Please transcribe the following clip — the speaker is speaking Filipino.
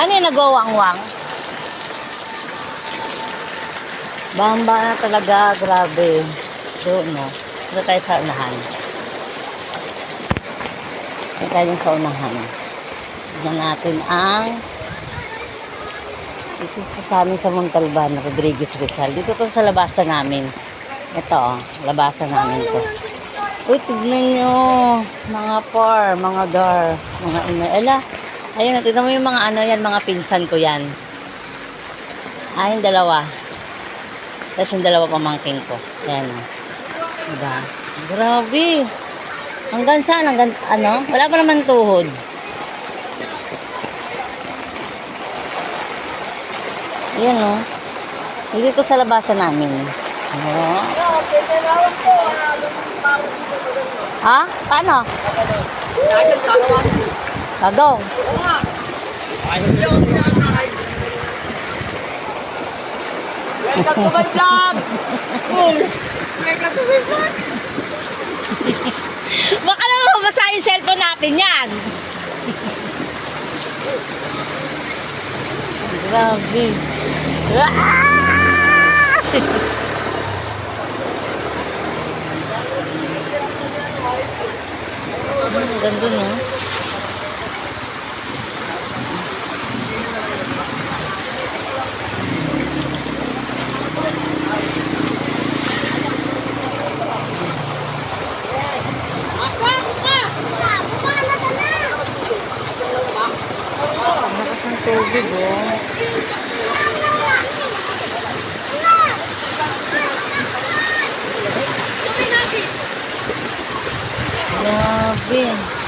Ano yung nagwawang-wang? Bamba na talaga, grabe. Doon, no? Ito tayo sa unahan. Ito tayo sa unahan. Tignan natin ang dito po sa amin sa Montalban, Rodriguez Rizal. Dito po sa labasan namin. Ito, oh, labasan namin to. Uy, tignan nyo. Mga par, mga gar, mga ina. Ayun, tignan mo yung mga ano yan, mga pinsan ko yan. Yung dalawa. Tapos yung dalawa pamangking ko. Ayan. Diba? Grabe. Hanggang saan? Hanggang ano? Wala pa naman tuhod. Ayan o. Dito sa labasan namin. Oh. Ha? Paano? Kagong. Welcome to my vlog! Welcome to my vlog! Baka naman mabasa yung cellphone natin yan. Grabe. Ganda, no? Lakas ng tubig, oh. Grabe.